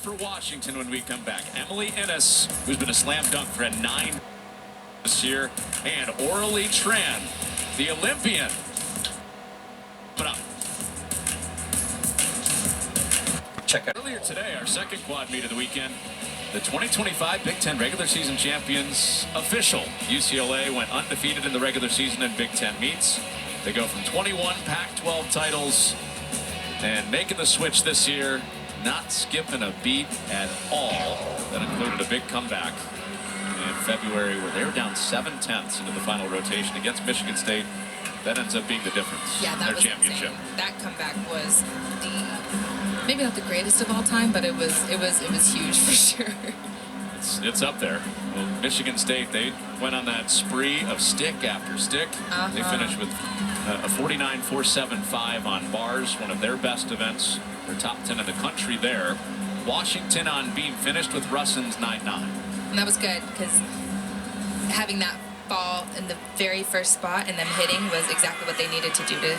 for Washington when we come back. Emily Ennis, who's been a slam dunk for 9 this year, and Orly Tran, the Olympian. But check out earlier today, our second quad meet of the weekend. The 2025 Big Ten regular season champions official. UCLA went undefeated in the regular season in Big Ten meets. They go from 21 Pac-12 titles and making the switch this year, not skipping a beat at all. That included a big comeback in February where they were down 7/10 into the final rotation against Michigan State. That ends up being the difference in their championship. Insane. That comeback was maybe not the greatest of all time, but it was huge for sure. It's up there. Well, Michigan State, they went on that spree of stick after stick. They finished with a 49-4-7-5 on bars, one of their best events. They're top 10 in the country there. Washington on beam finished with Russins 9-9. And that was good because having that ball in the very first spot and them hitting was exactly what they needed to do to,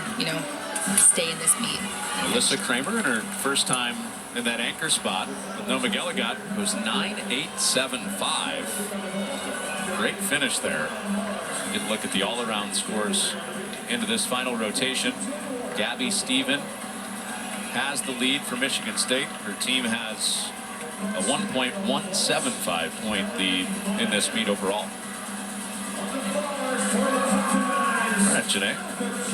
stay in this meet. Alyssa Kramer in her first time in that anchor spot with no McGilligot was 9-8-7-5. Great finish there. You can look at the all-around scores into this final rotation. Gabby Stephen has the lead for Michigan State. Her team has a 1.175 point lead in this meet overall. All right, Janae,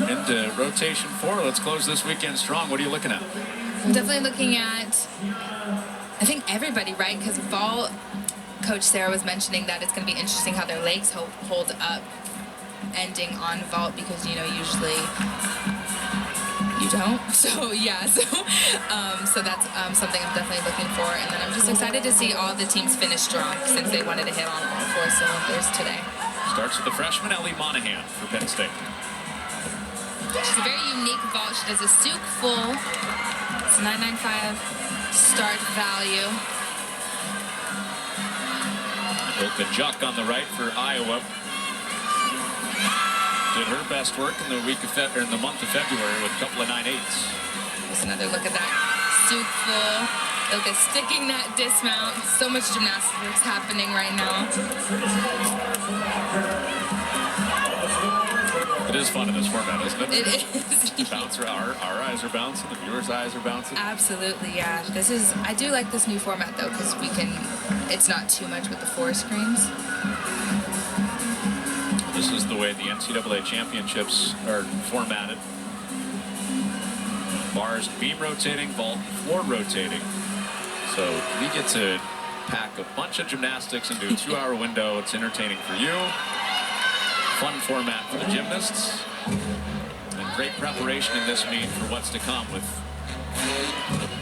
into rotation 4. Let's close this weekend strong. What are you looking at? I'm definitely looking at, I think everybody, right? Because Vol, Coach Sarah was mentioning that it's going to be interesting how their legs hold up ending on vault because, usually you don't. So, yeah. So that's something I'm definitely looking for. And then I'm just excited to see all the teams finish strong since they wanted to hit on all 4 cylinders today. Starts with the freshman, Ellie Monahan for Penn State. She's a very unique vault. She does a Souk full. It's 995 start value. Ilka Juck on the right for Iowa. Did her best work in the month of February with a couple of 9.8s. Just another look at that Souk full. Ilka sticking that dismount. So much gymnastics happening right now. It is fun in this format, isn't it? It is. Our eyes are bouncing, the viewers' eyes are bouncing. Absolutely, yeah. I do like this new format though, because it's not too much with the 4 screens. This is the way the NCAA championships are formatted. Bars beam rotating, vault floor rotating. So we get to pack a bunch of gymnastics into a 2-hour window. It's entertaining for you. Fun format for the gymnasts. And great preparation in this meet for what's to come with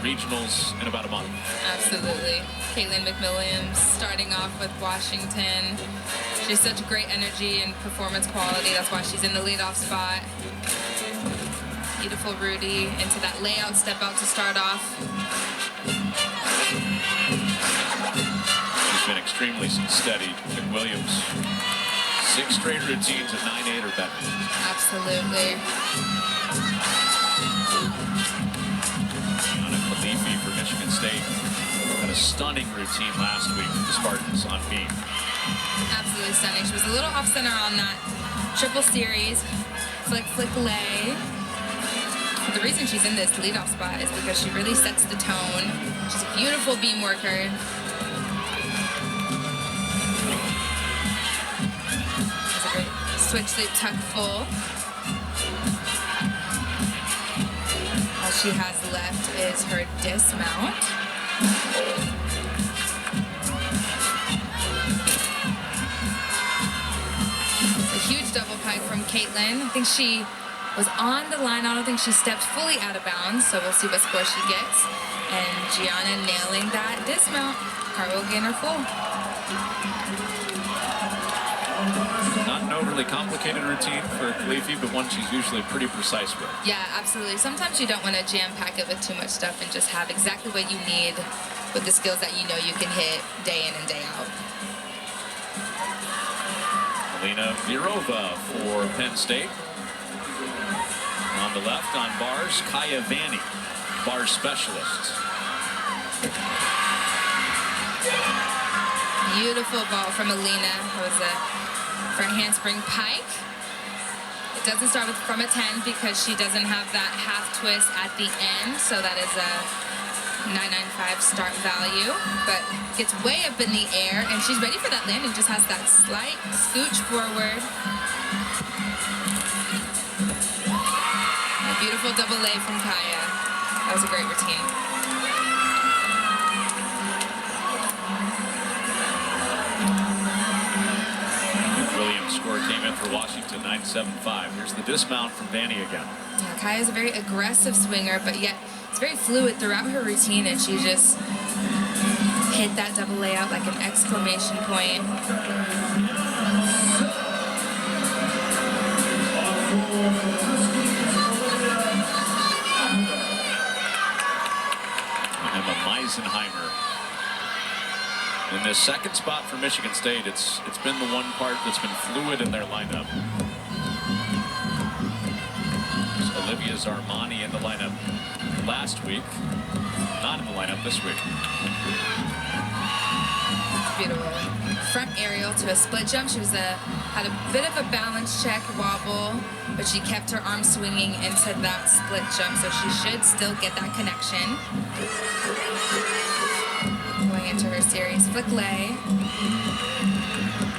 regionals in about a month. Absolutely. Caitlin McWilliams starting off with Washington. She's such great energy and performance quality. That's why she's in the leadoff spot. Beautiful Rudy into that layout step out to start off. She's been extremely steady. McWilliams, 6 straight routines at 9.8 or better. Absolutely. Anna Khalifi for Michigan State had a stunning routine last week with the Spartans on beam. Absolutely stunning. She was a little off center on that triple series. Flick, flick, lay. But the reason she's in this leadoff spot is because she really sets the tone. She's a beautiful beam worker. Has a great switch sleep tuck full. All she has left is her dismount. It's a huge double pike from Caitlin. I think she was on the line. I don't think she stepped fully out of bounds, so we'll see what score she gets. And Gianna nailing that dismount. Cartwheel gainer full. Not an overly complicated routine for Khalifi, but one she's usually pretty precise with. Yeah, absolutely. Sometimes you don't want to jam-pack it with too much stuff and just have exactly what you need with the skills that you know you can hit day in and day out. Alina Virova for Penn State. On the left, on bars, Kaya Vanni, bar specialist. Beautiful ball from Alina. It was a for a handspring pike. It doesn't start with from a 10 because she doesn't have that half twist at the end, so that is a 995 start value, but gets way up in the air, and she's ready for that landing, just has that slight scooch forward. A beautiful double A from Kaya. That was a great routine. Williams' score came in for Washington, 9-7-5. Here's the dismount from Danny again. Yeah, Kaya's a very aggressive swinger, but yet it's very fluid throughout her routine, and she just hit that double layout like an exclamation point. Emma Meisenheimer in this second spot for Michigan State. It's been the one part that's been fluid in their lineup. There's Olivia Zarmani in the lineup last week, not in the lineup this week. Beautiful front aerial to a split jump. She was had a bit of a balance check wobble, but she kept her arm swinging into that split jump, so she should still get that connection. Going into her series flick lay.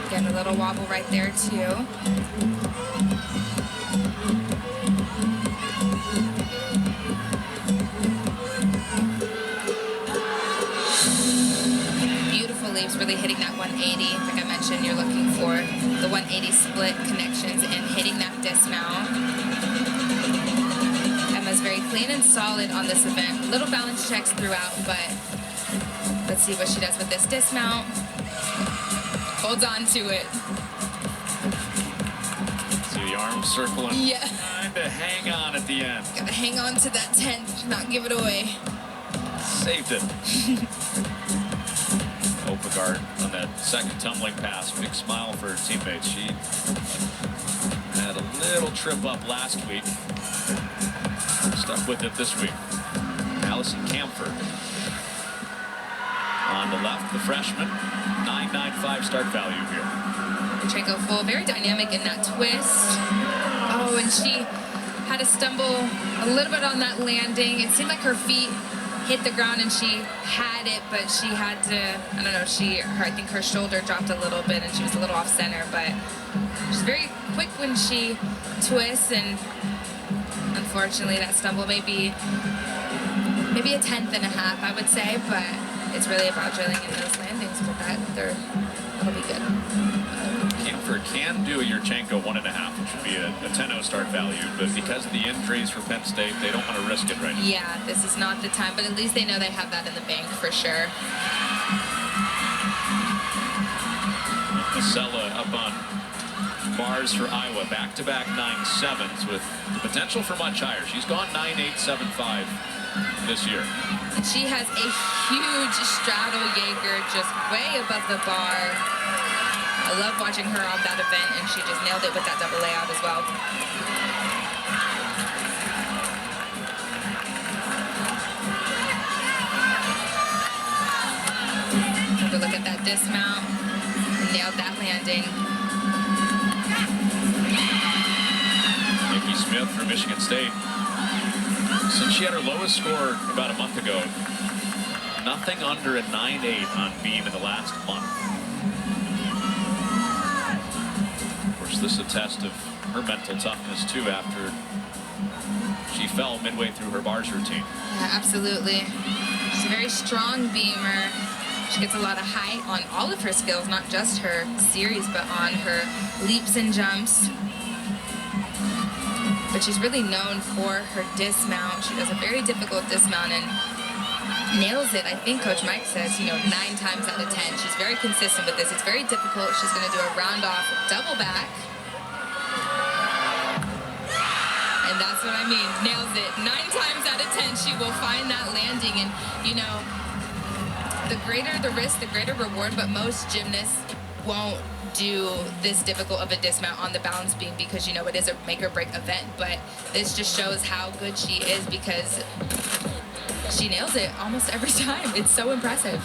Again, a little wobble right there too. Leaps, really hitting that 180. Like I mentioned, you're looking for the 180 split connections and hitting that dismount. Emma's very clean and solid on this event. Little balance checks throughout, but let's see what she does with this dismount. Holds on to it. See the arms circling. Yeah. Trying to hang on at the end. Gotta hang on to that 10, not give it away. Saved it. Opegard on that second tumbling pass. Big smile for her teammates. She had a little trip up last week. Stuck with it this week. Allison Camphor on the left, the freshman. 995 start value here. Pacheco full, very dynamic in that twist. Oh, and she had to stumble a little bit on that landing. It seemed like her feet hit the ground and she had it, but she had to, I don't know, I think her shoulder dropped a little bit and she was a little off center, but she's very quick when she twists, and unfortunately that stumble may be maybe a 10th and a half, I would say, but it's really about drilling in those landings, but that'll be good. Camphor can do a Yurchenko 1.5, which would be a 10-0 start value, but because of the injuries for Penn State, they don't want to risk it right now. Yeah, this is not the time, but at least they know they have that in the bank for sure. Masella up on bars for Iowa, back-to-back 9.7s with the potential for much higher. She's gone 9.875 this year. She has a huge straddle Jaeger just way above the bar. I love watching her on that event, and she just nailed it with that double layout as well. Have a look at that dismount. Nailed that landing. Nikki Smith from Michigan State. Since she had her lowest score about a month ago, nothing under a 9.8 on beam in the last month. Of course, this is a test of her mental toughness too after she fell midway through her bars routine. Yeah, absolutely. She's a very strong beamer. She gets a lot of height on all of her skills, not just her series, but on her leaps and jumps. But she's really known for her dismount. She does a very difficult dismount and nails it. I think Coach Mike says, 9 times out of 10. She's very consistent with this. It's very difficult. She's going to do a round off double back. And that's what I mean. Nails it. 9 times out of 10, she will find that landing. And, the greater the risk, the greater reward. But most gymnasts won't do this difficult of a dismount on the balance beam because, it is a make or break event. But this just shows how good she is because she nails it almost every time. It's so impressive.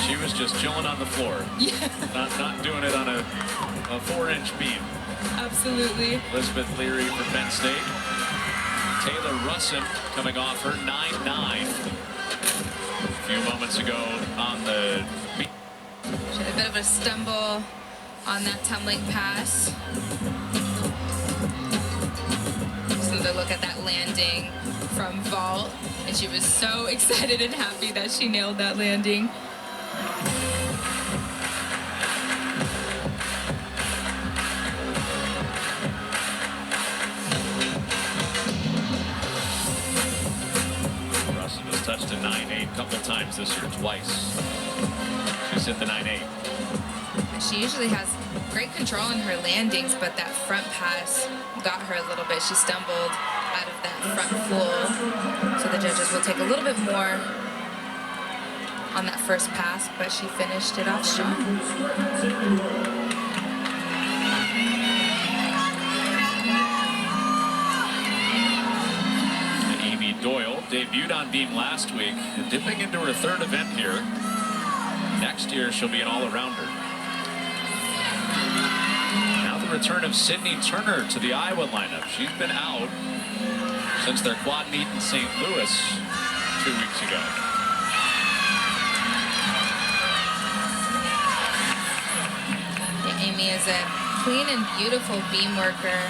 She was just chilling on the floor. Yeah. Not doing it on a 4-inch beam. Absolutely. Elizabeth Leary for Penn State. Taylor Russin coming off her 9.9 a few moments ago on the beam. She had a bit of a stumble on that tumbling pass. Just another look at that landing from vault, and she was so excited and happy that she nailed that landing. Russin has touched a 9.8 a couple times this year, twice. She's hit the 9.8. She usually has great control on her landings, but that front pass got her a little bit. She stumbled out of that front full. So the judges will take a little bit more on that first pass, but she finished it off strong. Amy Doyle debuted on beam last week, dipping into her third event here. Next year, she'll be an all-arounder. Now the return of Sydney Turner to the Iowa lineup. She's been out since their quad meet in St. Louis 2 weeks ago. Yeah, Amy is a clean and beautiful beam worker.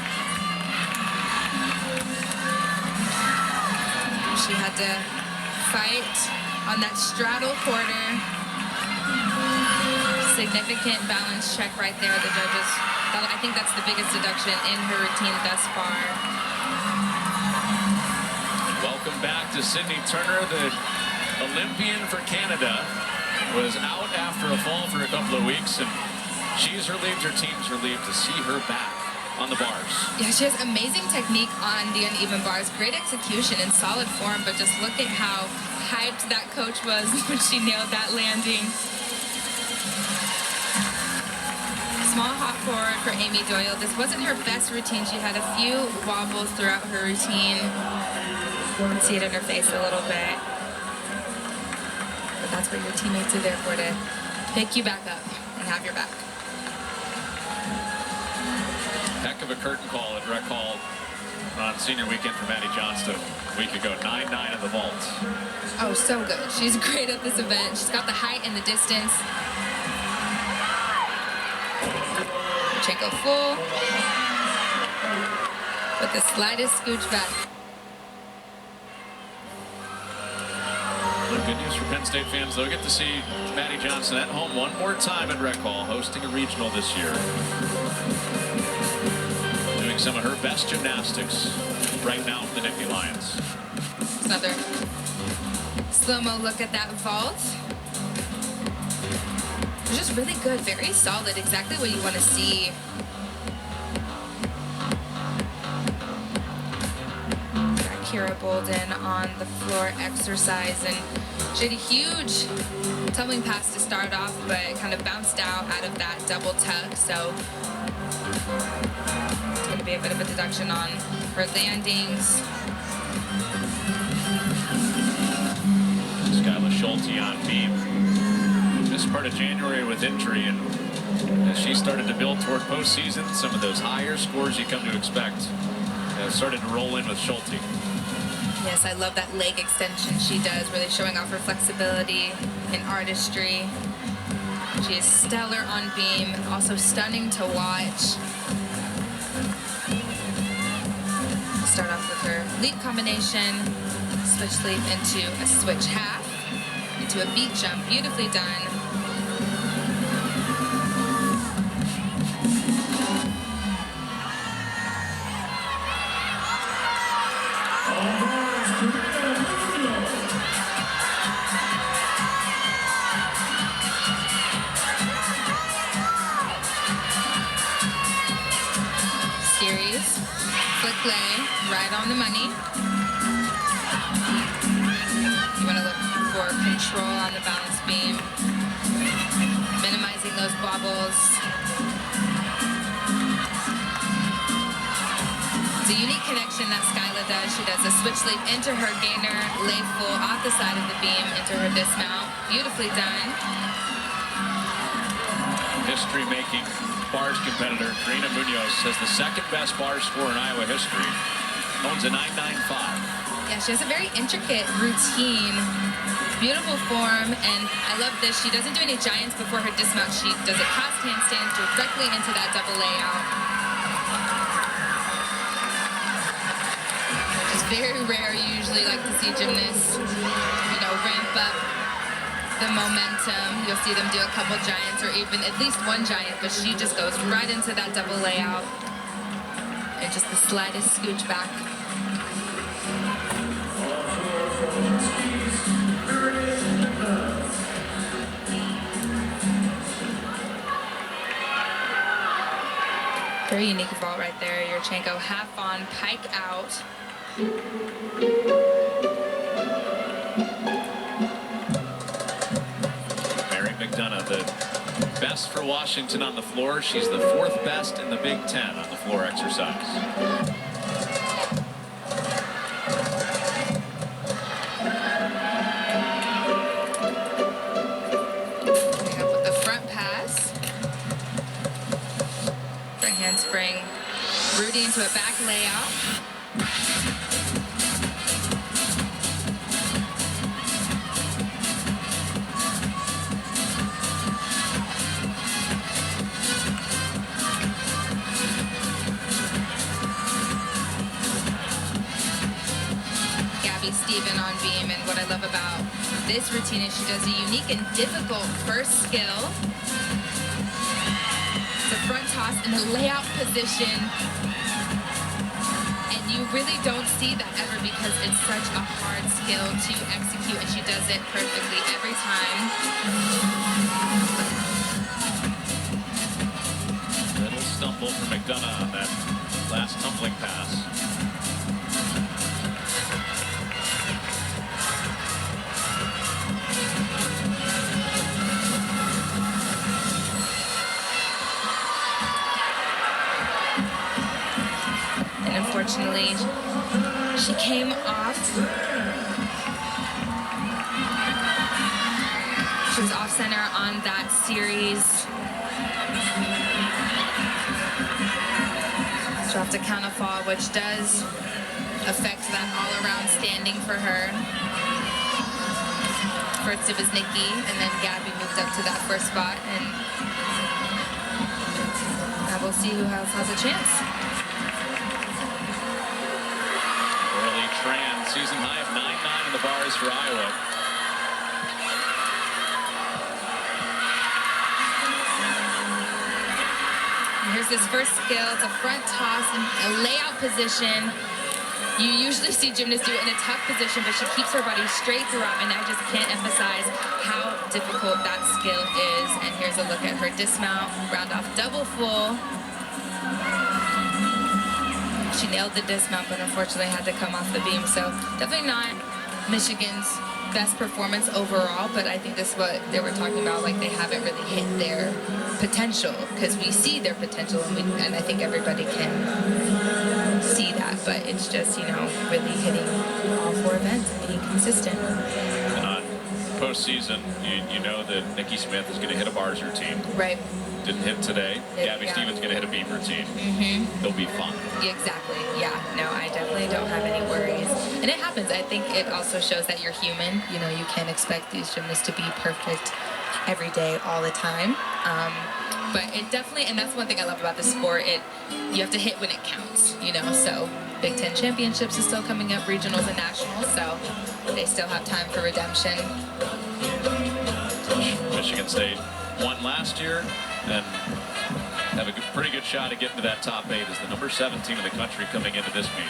She had to fight on that straddle quarter. Significant balance check right there. The judges, I think that's the biggest deduction in her routine thus far. Welcome back to Sydney Turner, the Olympian for Canada. Was out after a fall for a couple of weeks, and she's relieved, her team's relieved to see her back on the bars. Yeah, she has amazing technique on the uneven bars, great execution and solid form, but just look at how hyped that coach was when she nailed that landing. Small hop forward for Amy Doyle. This wasn't her best routine. She had a few wobbles throughout her routine. You can see it in her face a little bit. But that's what your teammates are there for, to pick you back up and have your back. Heck of a curtain call at rec hall on senior weekend for Maddie Johnston a week ago. 9.9 in the vault. Oh, so good. She's great at this event. She's got the height and the distance. Go full with the slightest scooch back. Well, good news for Penn State fans. They'll get to see Maddie Johnston at home one more time at Rec Hall, hosting a regional this year. Doing some of her best gymnastics right now for the Nittany Lions. Another slow-mo look at that vault. Just really good, very solid, exactly what you want to see. Got Kira Bolden on the floor exercise, and she had a huge tumbling pass to start off, but kind of bounced out of that double tuck, so it's going to be a bit of a deduction on her landings. Skyla Schulte on beam. This part of January with injury, and as she started to build toward postseason, some of those higher scores you come to expect started to roll in with Schulte. Yes, I love that leg extension she does, really showing off her flexibility and artistry. She is stellar on beam, also stunning to watch. Start off with her leap combination, switch leap into a switch half, into a beat jump, beautifully done. Series, flick lay, right on the money. You want to look for control on the balance beam, minimizing those wobbles. The unique connection that Skyla does, she does a switch leap into her gainer, lay full off the side of the beam into her dismount. Beautifully done. History-making bars competitor Karina Munoz has the second best bar score in Iowa history. Owns a 9.95. Yeah, she has a very intricate routine. Beautiful form, and I love this. She doesn't do any giants before her dismount. She does a cross handstand directly into that double layout. It's very rare. You usually like to see gymnasts, ramp up the momentum. You'll see them do a couple giants or even at least one giant, but she just goes right into that double layout and just the slightest scooch back. Very unique vault right there. Yurchenko half on, pike out. McDonough, the best for Washington on the floor. She's the 4th best in the Big Ten on the floor exercise. Coming up with the front pass. Front handspring. Rudy into a back layout. Steven on beam, and what I love about this routine is she does a unique and difficult first skill. It's a front toss in the layout position, and you really don't see that ever because it's such a hard skill to execute, and she does it perfectly every time. Little stumble for McDonough on that last tumbling pass. Unfortunately, she came off. She was off center on that series. Dropped a counter fall, which does affect that all-around standing for her. First it was Nikki, and then Gabby moved up to that first spot, and now we'll see who has a chance. Tran, season high of 9.9 in the bars for Iowa. Here's this first skill. It's a front toss in a layout position. You usually see gymnasts do it in a tough position, but she keeps her body straight throughout, and I just can't emphasize how difficult that skill is. And here's a look at her dismount, round off double full. She nailed the dismount, but unfortunately had to come off the beam. So definitely not Michigan's best performance overall, but I think this is what they were talking about, like they haven't really hit their potential, because we see their potential, and I think everybody can see that, but it's just, really hitting all 4 events and being consistent. And on postseason, you know that Nikki Smith is going to hit a bars routine. Right. Didn't hit today. Gabby Stevens going to hit a beam routine. They'll be fine. Exactly. Yeah. No, I definitely don't have any worries. And it happens. I think it also shows that you're human. You can't expect these gymnasts to be perfect every day, all the time. But it definitely, and that's one thing I love about the sport, you have to hit when it counts, so Big Ten championships is still coming up, regionals and nationals, so they still have time for redemption. Michigan State won last year and have a pretty good shot at getting to that top 8 as the number 17 in the country coming into this meet.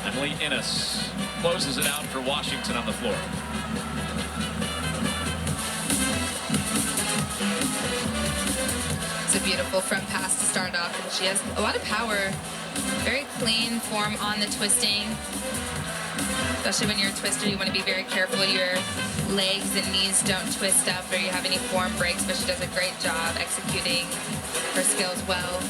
Emily Innes closes it out for Washington on the floor. It's a beautiful front pass to start off, and she has a lot of power. Very clean form on the twisting. Especially when you're a twister, you want to be very careful your legs and knees don't twist up or you have any form breaks, but she does a great job executing her skills well.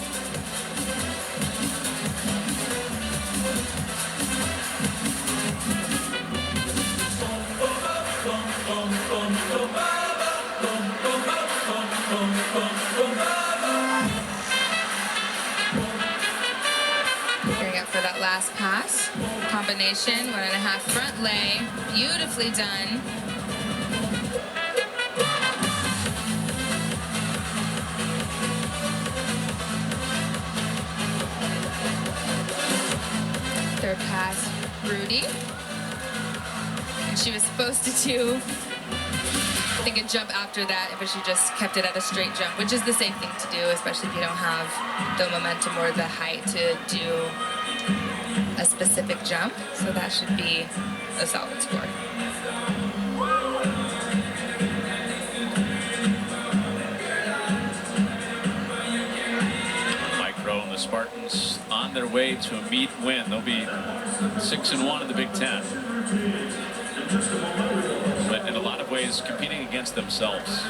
cross pass, combination, 1.5 front lay, beautifully done. Third pass, Rudy. And she was supposed to do, I think, a jump after that, but she just kept it at a straight jump, which is the safe thing to do, especially if you don't have the momentum or the height to do a specific jump. So that should be a solid score. And the Spartans on their way to a meet win. They'll be 6-1 in the Big Ten. But in a lot of ways, competing against themselves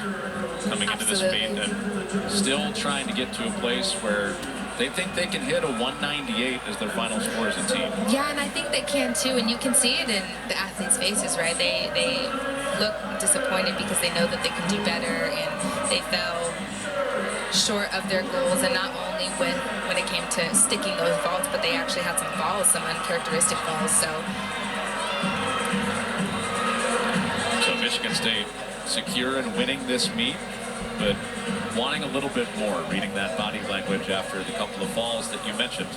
coming into this meet and still trying to get to a place where they think they can hit a 198 as their final score as a team. Yeah, and I think they can too, and you can see it in the athletes' faces, right? They look disappointed because they know that they can do better, and they fell short of their goals, and not only when it came to sticking those vaults, but they actually had some falls, some uncharacteristic falls. So Michigan State secure in winning this meet, but wanting a little bit more, reading that body language after the couple of falls that you mentioned.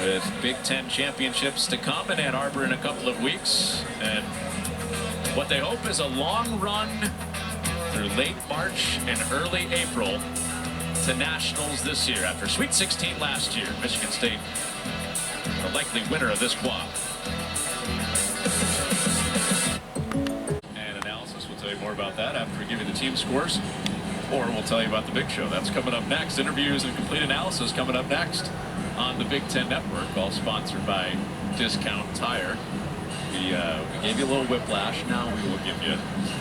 With Big Ten championships to come in Ann Arbor in a couple of weeks, and what they hope is a long run through late March and early April to nationals this year. After Sweet 16 last year, Michigan State, the likely winner of this quad. And analysis, we'll tell you more about that after we give you the team scores, or we'll tell you about the big show. That's coming up next. Interviews and complete analysis coming up next on the Big Ten Network, all sponsored by Discount Tire. We gave you a little whiplash. Now we will give you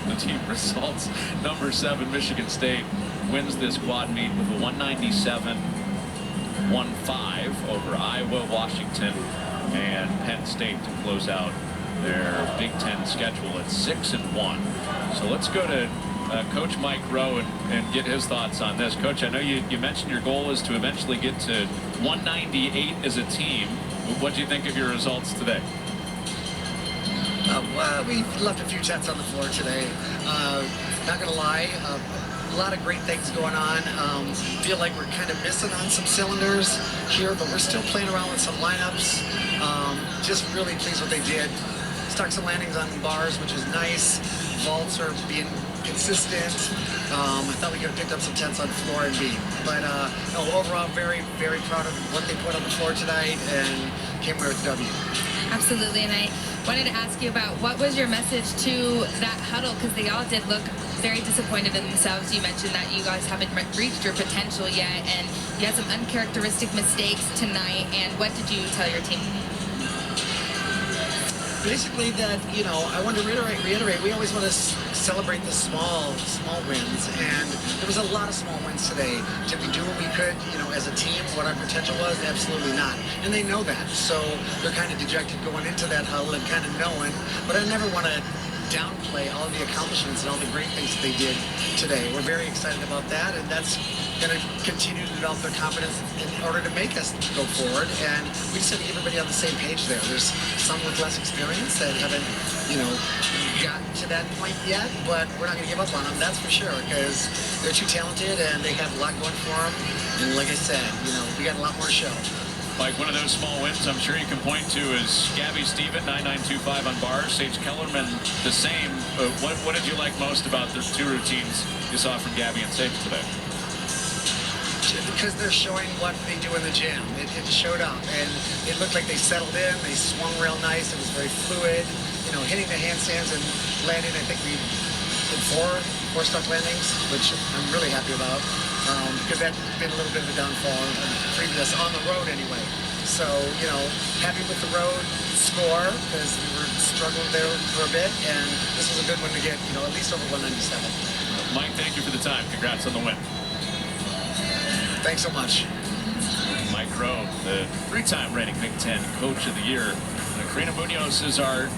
the team results. Number 7, Michigan State wins this quad meet with a 197-1-5 over Iowa, Washington, and Penn State to close out their Big Ten schedule at 6-1. So let's go to Coach Mike Rowe and get his thoughts on this. Coach, I know you mentioned your goal is to eventually get to 198 as a team. What do you think of your results today? Well, we left a few shots on the floor today. Not gonna lie, a lot of great things going on. Feel like we're kind of missing on some cylinders here, but we're still playing around with some lineups. Just really pleased what they did. Stuck some landings on bars, which is nice. Vaults are being consistent. I thought we could have picked up some tenths on floor and beam. But no, overall, very, very proud of what they put on the floor tonight and came away with the W. absolutely, and I wanted to ask you about what was your message to that huddle, because they all did look very disappointed in themselves. You mentioned that you guys haven't reached your potential yet, and you had some uncharacteristic mistakes tonight, and what did you tell your team? Basically that, you know, I want to reiterate, we always want to celebrate the small wins, and there was a lot of small wins today. Did we do what we could, you know, as a team, what our potential was? Absolutely not. And they know that, so they're kind of dejected going into that huddle and kind of knowing, but I never want to downplay all of the accomplishments and all the great things that they did today. We're very excited about that, and that's going to continue to develop their confidence in order to make us go forward. And we just have to get everybody on the same page there. There's some with less experience that haven't, you know, gotten to that point yet, but we're not going to give up on them, that's for sure, because they're too talented and they have a lot going for them. And like I said, you know, we got a lot more to show. Like one of those small wins I'm sure you can point to is Gabby Steven, 9925 on bars. Sage Kellerman, the same. What did you like most about the two routines you saw from Gabby and Sage today? Because they're showing what they do in the gym. It showed up, and it looked like they settled in. They swung real nice. It was very fluid. You know, hitting the handstands and landing. I think we did four stuck landings, which I'm really happy about, because that's been a little bit of a downfall on previous, on the road anyway. So, you know, happy with the road score, because we were struggling there for a bit, and this was a good one to get, you know, at least over 197. Mike, thank you for the time. Congrats on the win. Thanks so much. Mike Rowe, the 3-time reigning Big Ten Coach of the Year. Karina Munoz is our